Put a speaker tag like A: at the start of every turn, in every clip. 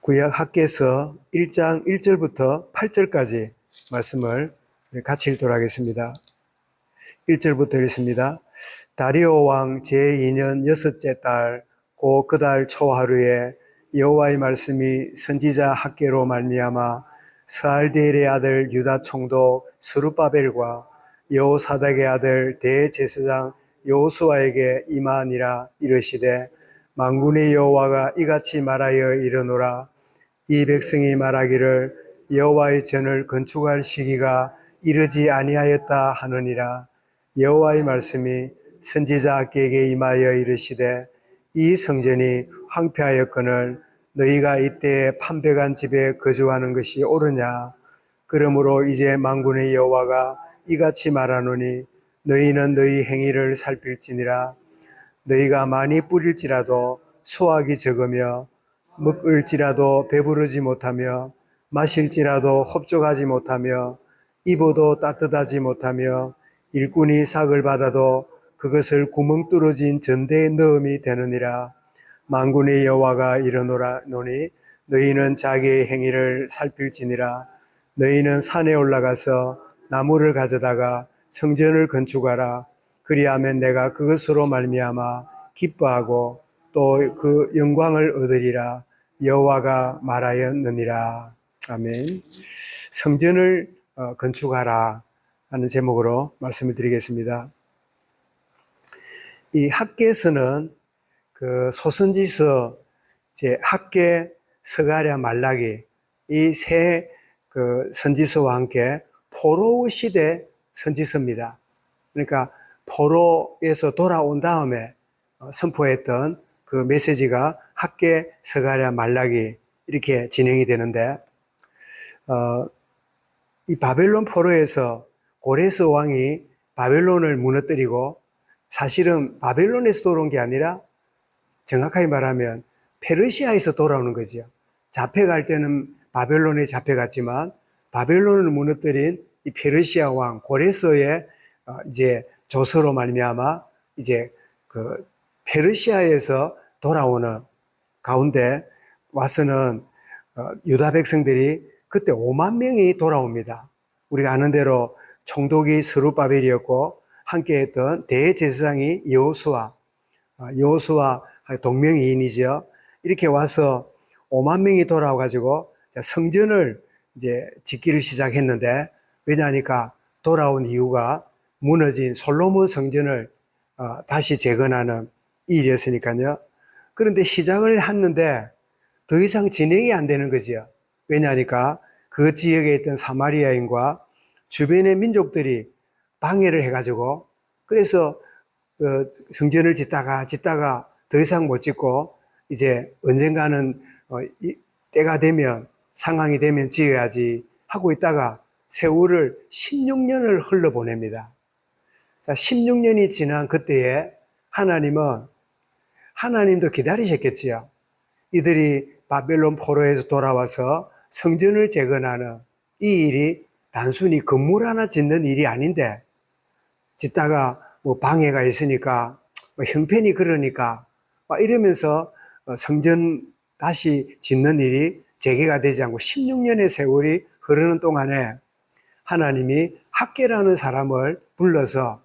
A: 구약 학개서 1장 1절부터 8절까지 말씀을 같이 읽도록 하겠습니다. 1절부터 읽습니다. 다리오 왕 제2년 여섯째 달 곧 그 달 초하루에 여호와의 말씀이 선지자 학개로 말미암아 스알디엘의 아들 유다 총독 스룹바벨과 여호사닥의 아들 대제사장 여호수아에게 임하니라. 이르시되 만군의 여호와가 이같이 말하여 이르노라. 이 백성이 말하기를 여호와의 전을 건축할 시기가 이르지 아니하였다 하느니라. 여호와의 말씀이 선지자 학개에게 임하여 이르시되 이 성전이 황폐하였거늘 너희가 이때에 판백한 집에 거주하는 것이 옳으냐. 그러므로 이제 만군의 여호와가 이같이 말하노니 너희는 너희 행위를 살필지니라. 너희가 많이 뿌릴지라도 수확이 적으며 먹을지라도 배부르지 못하며 마실지라도 흡족하지 못하며 입어도 따뜻하지 못하며 일꾼이 삭을 받아도 그것을 구멍 뚫어진 전대에 넣음이 되느니라. 만군의 여호와가 이르노니 너희는 자기의 행위를 살필지니라. 너희는 산에 올라가서 나무를 가져다가 성전을 건축하라. 그리하면 내가 그것으로 말미암아 기뻐하고 또 그 영광을 얻으리라. 여호와가 말하였느니라. 아멘. 성전을 건축하라 하는 제목으로 말씀을 드리겠습니다. 이 학개서는 그 소선지서, 학개, 스가랴, 말라기 이 세 그 선지서와 함께 포로 시대 선지서입니다. 그러니까 포로에서 돌아온 다음에 선포했던 그 메시지가 학개, 스가랴, 말라기 이렇게 진행이 되는데, 이 바벨론 포로에서 고레스 왕이 바벨론을 무너뜨리고, 사실은 바벨론에서 돌아온 게 아니라 정확하게 말하면 페르시아에서 돌아오는 거죠. 잡혀갈 때는 바벨론에 잡혀갔지만 바벨론을 무너뜨린 이 페르시아 왕 고레스의 이제 조서로 말미암아 이제 그 페르시아에서 돌아오는 가운데 와서는 유다 백성들이 그때 5만 명이 돌아옵니다. 우리가 아는 대로 총독이 스룹바벨이었고 함께했던 대제사장이 여호수아 동명이인이죠. 이렇게 와서 5만 명이 돌아와가지고 성전을 이제 짓기를 시작했는데, 왜냐하니까 돌아온 이유가 무너진 솔로몬 성전을 다시 재건하는 일이었으니까요. 그런데 시작을 했는데 더 이상 진행이 안 되는 거지요. 왜냐하니까 그 지역에 있던 사마리아인과 주변의 민족들이 방해를 해가지고, 그래서 성전을 짓다가 더 이상 못 짓고 이제 언젠가는 때가 되면, 상황이 되면 지어야지 하고 있다가 세월을 16년을 흘러보냅니다. 자, 16년이 지난 그때에 하나님도 기다리셨겠지요. 이들이 바벨론 포로에서 돌아와서 성전을 재건하는 이 일이 단순히 건물 하나 짓는 일이 아닌데, 짓다가 뭐 방해가 있으니까, 뭐 형편이 그러니까 막 이러면서 성전 다시 짓는 일이 재개가 되지 않고 16년의 세월이 흐르는 동안에 하나님이 학개라는 사람을 불러서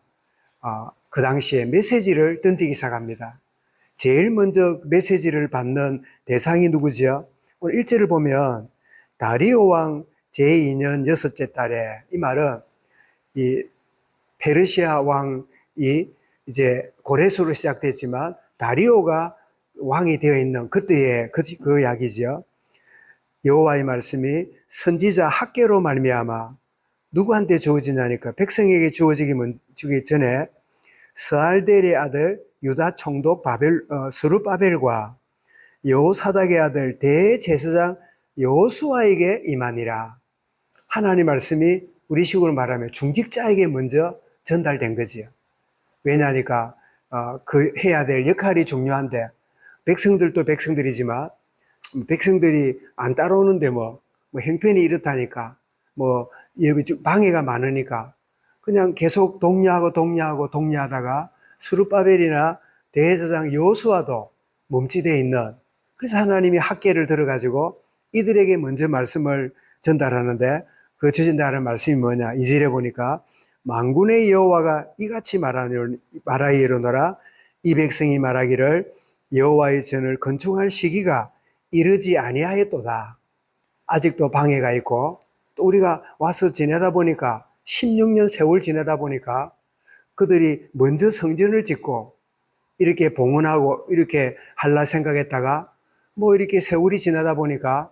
A: 그 당시에 메시지를 던지기 시작합니다. 제일 먼저 메시지를 받는 대상이 누구지요? 오늘 1절을 보면 다리오 왕 제2년 여섯째 달에, 이 말은 이 페르시아 왕이 이제 고레스로 시작됐지만 다리오가 왕이 되어 있는 그때의 그 이야기죠. 여호와의 말씀이 선지자 학개로 말미암아, 누구한테 주어지냐니까 백성에게 주어지기 전에 스알델의 아들 유다 총독 스룹바벨과 여호사닥의 아들 대제사장 여호수아에게 임하니라. 하나님 말씀이 우리식으로 말하면 중직자에게 먼저 전달된 거지요. 왜냐하니까 그 해야 될 역할이 중요한데, 백성들도 백성들이지만 백성들이 안 따라오는데 뭐 형편이 이렇다니까, 뭐 방해가 많으니까 그냥 계속 독려하다가 스룹바벨이나 대제사장 여호수아도 멈칫해 있는, 그래서 하나님이 학개를 들어가지고 이들에게 먼저 말씀을 전달하는데 그 전달하는 말씀이 뭐냐? 2절에 보니까 만군의 여호와가 이같이 말하이르노라. 이 백성이 말하기를 여호와의 전을 건축할 시기가 이르지 아니하였도다. 아직도 방해가 있고 또 우리가 와서 지내다 보니까 16년 세월 지내다 보니까 그들이 먼저 성전을 짓고 이렇게 봉헌하고 이렇게 할라 생각했다가 뭐 이렇게 세월이 지나다 보니까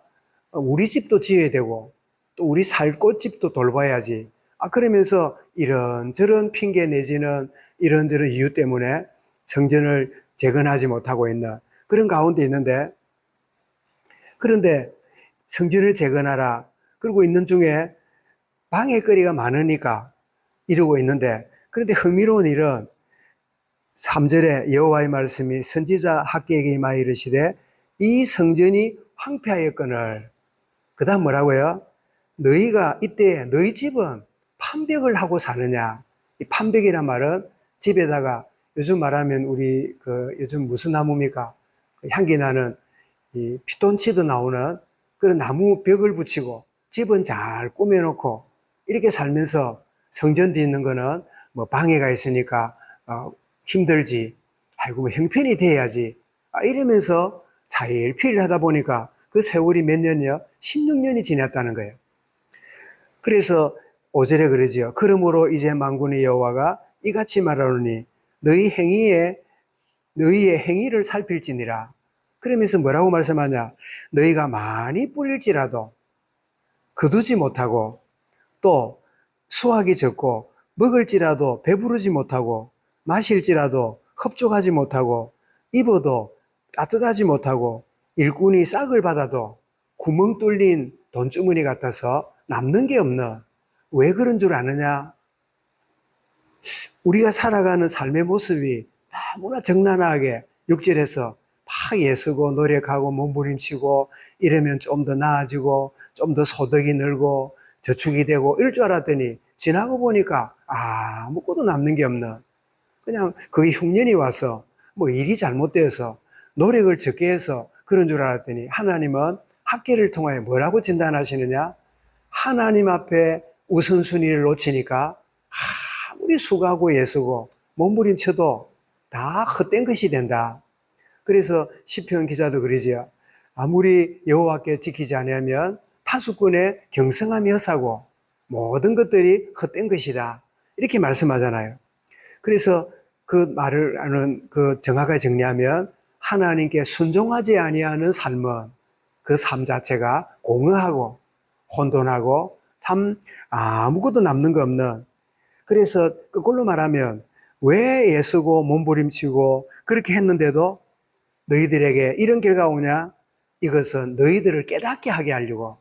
A: 우리 집도 지어야 되고 또 우리 살 곳집도 돌봐야지. 그러면서 이런저런 핑계 내지는 이런저런 이유 때문에 성전을 재건하지 못하고 있는 그런 가운데 있는데, 그런데 성전을 재건하라 그러고 있는 중에 방해거리가 많으니까 이러고 있는데, 그런데 흥미로운 일은 3절에 여호와의 말씀이 선지자 학개에게 임하여 이르시되 이 성전이 황폐하였거늘. 그 다음 뭐라고요? 너희가 이때 너희 집은 판벽을 하고 사느냐. 이 판벽이란 말은 집에다가 요즘 말하면 우리 요즘 무슨 나무입니까? 향기 나는 이 피톤치드 나오는 그런 나무 벽을 붙이고 집은 잘 꾸며놓고 이렇게 살면서 성전 짓는 거는 뭐 방해가 있으니까 힘들지. 아이고 뭐 형편이 돼야지. 이러면서 자일피일 하다 보니까 그 세월이 몇 년이요? 16년이 지났다는 거예요. 그래서 5절에 그러지요. 그러므로 이제 만군의 여호와가 이같이 말하노니 너희의 행위를 살필지니라. 그러면서 뭐라고 말씀하냐? 너희가 많이 뿌릴지라도 거두지 못하고 또 수확이 적고 먹을지라도 배부르지 못하고 마실지라도 흡족하지 못하고 입어도 따뜻하지 못하고 일꾼이 싹을 받아도 구멍 뚫린 돈주머니 같아서 남는 게 없는. 왜 그런 줄 아느냐? 우리가 살아가는 삶의 모습이 너무나 정난하게 6절에서 막 애쓰고 노력하고 몸부림치고 이러면 좀 더 나아지고 좀 더 소득이 늘고 저축이 되고 이럴 줄 알았더니 지나고 보니까 아무것도 남는 게 없는, 그냥 거의 흉년이 와서 뭐 일이 잘못되어서 노력을 적게 해서 그런 줄 알았더니 하나님은 학계를 통하여 뭐라고 진단하시느냐? 하나님 앞에 우선순위를 놓치니까 아무리 수고하고 애쓰고 몸부림쳐도 다 헛된 것이 된다. 그래서 시편 기자도 그러지요. 아무리 여호와께 지키지 않으면 파수꾼의 경성함이 헛사고 모든 것들이 헛된 것이다. 이렇게 말씀하잖아요. 그래서 그 말을 하는 정확하게 정리하면 하나님께 순종하지 아니하는 삶은 그 삶 자체가 공허하고 혼돈하고 참 아무것도 남는 거 없는. 그래서 그걸로 말하면 왜 애쓰고 몸부림치고 그렇게 했는데도 너희들에게 이런 결과가 오냐? 이것은 너희들을 깨닫게 하게 하려고.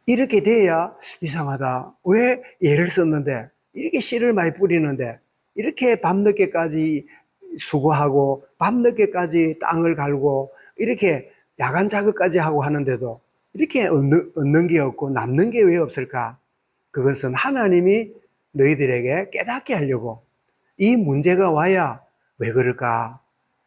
A: 이렇게 돼야 이상하다. 왜 애를 썼는데 이렇게 씨를 많이 뿌리는데 이렇게 밤늦게까지 수고하고 밤늦게까지 땅을 갈고 이렇게 야간 작업까지 하고 하는데도 이렇게 얻는 게 없고 남는 게 왜 없을까? 그것은 하나님이 너희들에게 깨닫게 하려고. 이 문제가 와야 왜 그럴까?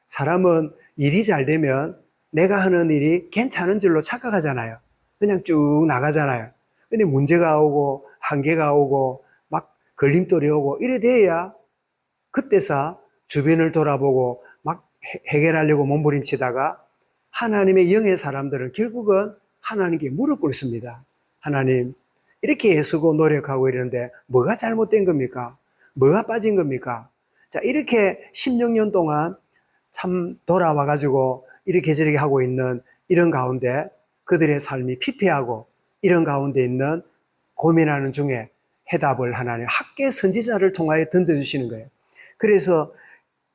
A: 사람은 일이 잘 되면 내가 하는 일이 괜찮은 줄로 착각하잖아요. 그냥 쭉 나가잖아요. 근데 문제가 오고 한계가 오고 막 걸림돌이 오고 이래 돼야 그때서 주변을 돌아보고 막 해결하려고 몸부림치다가 하나님의 영의 사람들은 결국은 하나님께 무릎 꿇습니다. 하나님, 이렇게 애쓰고 노력하고 이러는데 뭐가 잘못된 겁니까? 뭐가 빠진 겁니까? 자, 이렇게 16년 동안 참 돌아와가지고 이렇게 저렇게 하고 있는 이런 가운데 그들의 삶이 피폐하고 이런 가운데 있는 고민하는 중에 해답을 하나님 학계 선지자를 통하여 던져주시는 거예요. 그래서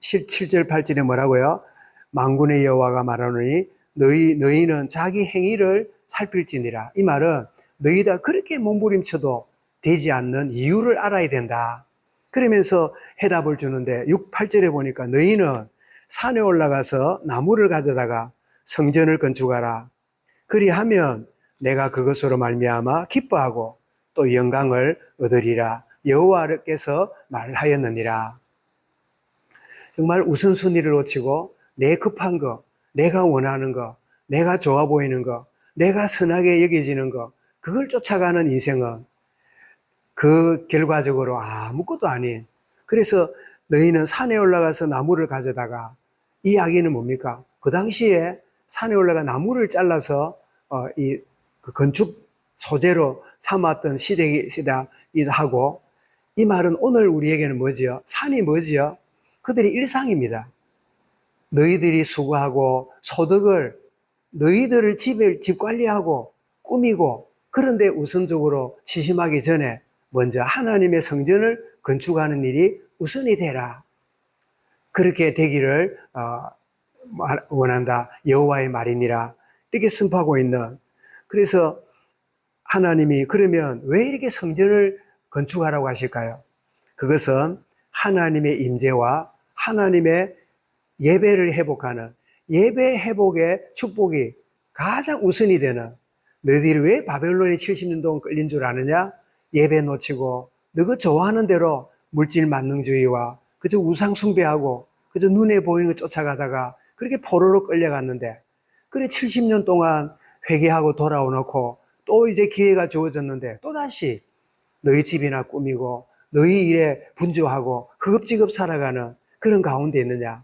A: 7절 8절에 뭐라고요? 만군의 여호와가 말하노니 너희는 자기 행위를 살필지니라. 이 말은 너희가 그렇게 몸부림쳐도 되지 않는 이유를 알아야 된다. 그러면서 해답을 주는데 6, 8절에 보니까 너희는 산에 올라가서 나무를 가져다가 성전을 건축하라. 그리하면 내가 그것으로 말미암아 기뻐하고 또 영광을 얻으리라. 여호와께서 말하였느니라. 정말 우선순위를 놓치고 내 급한 거, 내가 원하는 거, 내가 좋아 보이는 거, 내가 선하게 여겨지는 것, 그걸 쫓아가는 인생은 그 결과적으로 아무것도 아닌. 그래서 너희는 산에 올라가서 나무를 가져다가, 이 이야기는 뭡니까? 그 당시에 산에 올라가 나무를 잘라서 그 건축 소재로 삼았던 시대이기도 하고, 이 말은 오늘 우리에게는 뭐지요? 산이 뭐지요? 그들의 일상입니다. 너희들이 수고하고 소득을, 너희들을 집 관리하고 꾸미고, 그런데 우선적으로 취심하기 전에 먼저 하나님의 성전을 건축하는 일이 우선이 되라. 그렇게 되기를 원한다. 여호와의 말이니라. 이렇게 선포하고 있는. 그래서 하나님이 그러면 왜 이렇게 성전을 건축하라고 하실까요? 그것은 하나님의 임재와 하나님의 예배를 회복하는, 예배 회복의 축복이 가장 우선이 되는. 너희들이 왜 바벨론에 70년 동안 끌린 줄 아느냐? 예배 놓치고 너가 좋아하는 대로 물질 만능주의와 그저 우상 숭배하고 그저 눈에 보이는 거 쫓아가다가 그렇게 포로로 끌려갔는데, 그래 70년 동안 회개하고 돌아오놓고 또 이제 기회가 주어졌는데 또다시 너희 집이나 꾸미고 너희 일에 분주하고 허겁지겁 살아가는 그런 가운데 있느냐?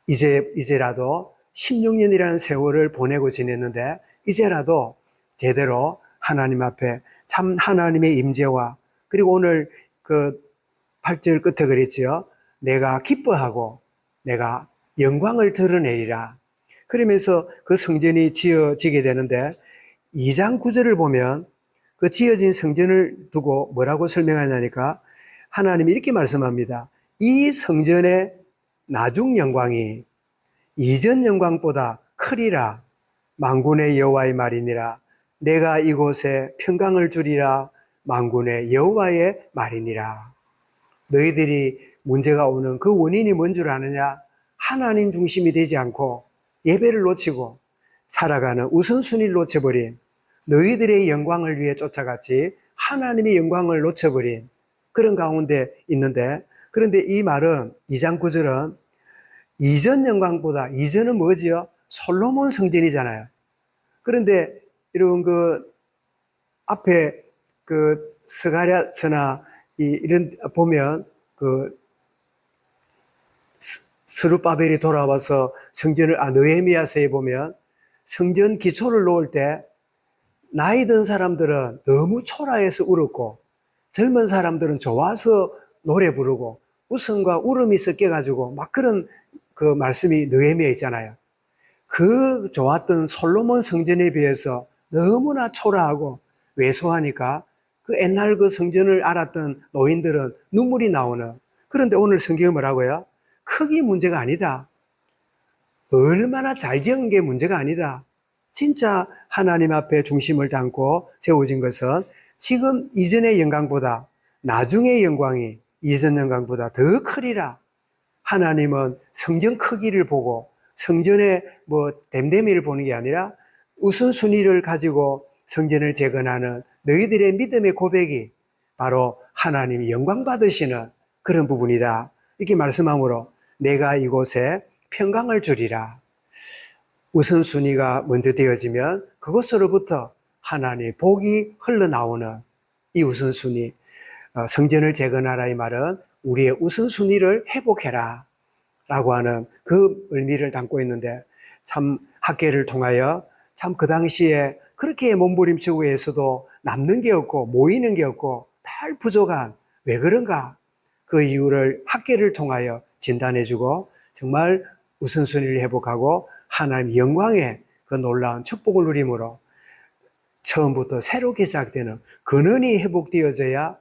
A: 이제라도 16년이라는 세월을 보내고 지냈는데 이제라도 제대로 하나님 앞에 참 하나님의 임재와, 그리고 오늘 그 8절 끝에 그랬지요. 내가 기뻐하고 내가 영광을 드러내리라. 그러면서 그 성전이 지어지게 되는데 2장 9절을 보면 그 지어진 성전을 두고 뭐라고 설명하냐니까 하나님이 이렇게 말씀합니다. 이 성전의 나중 영광이 이전 영광보다 크리라. 만군의 여호와의 말이니라. 내가 이곳에 평강을 주리라. 만군의 여호와의 말이니라. 너희들이 문제가 오는 그 원인이 뭔 줄 아느냐? 하나님 중심이 되지 않고 예배를 놓치고 살아가는 우선순위를 놓쳐버린, 너희들의 영광을 위해 쫓아갔지 하나님의 영광을 놓쳐버린 그런 가운데 있는데, 그런데 이 말은 2장 9절은 이전 영광보다, 이전은 뭐지요? 솔로몬 성전이잖아요. 그런데 여러분 그 앞에 그 스가랴서나 이런 보면 그 스룹바벨이 돌아와서 성전을, 느헤미야서에 보면 성전 기초를 놓을 때 나이 든 사람들은 너무 초라해서 울었고 젊은 사람들은 좋아서 노래 부르고 웃음과 울음이 섞여가지고 막 그런 그 말씀이 느헤미야에 있잖아요. 그 좋았던 솔로몬 성전에 비해서 너무나 초라하고 왜소하니까 그 옛날 그 성전을 알았던 노인들은 눈물이 나오는. 그런데 오늘 성경은 뭐라고요? 크기 문제가 아니다. 얼마나 잘 지은 게 문제가 아니다. 진짜 하나님 앞에 중심을 담고 세워진 것은 지금 이전의 영광보다, 나중의 영광이 이전 영광보다 더 크리라. 하나님은 성전 크기를 보고 성전의 뭐 댐댐이를 보는 게 아니라 우선순위를 가지고 성전을 재건하는 너희들의 믿음의 고백이 바로 하나님이 영광 받으시는 그런 부분이다. 이렇게 말씀함으로 내가 이곳에 평강을 주리라. 우선순위가 먼저 되어지면 그것으로부터 하나님의 복이 흘러나오는 이 우선순위. 성전을 재건하라 이 말은 우리의 우선순위를 회복해라 라고 하는 그 의미를 담고 있는데, 참 학계를 통하여 참 그 당시에 그렇게 몸부림치고 해서도 남는 게 없고 모이는 게 없고 별 부족한, 왜 그런가? 그 이유를 학계를 통하여 진단해주고 정말 우선순위를 회복하고 하나님 영광의 그 놀라운 축복을 누림으로 처음부터 새롭게 시작되는 근원이 회복되어져야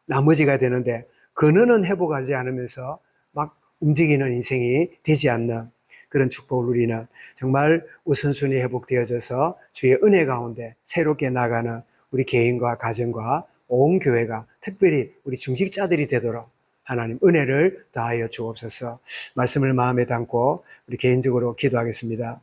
A: 나머지가 되는데, 근원은 회복하지 않으면서 막 움직이는 인생이 되지 않는 그런 축복을 누리는, 정말 우선순위 회복되어져서 주의 은혜 가운데 새롭게 나가는 우리 개인과 가정과 온 교회가, 특별히 우리 중직자들이 되도록 하나님 은혜를 더하여 주옵소서. 말씀을 마음에 담고 우리 개인적으로 기도하겠습니다.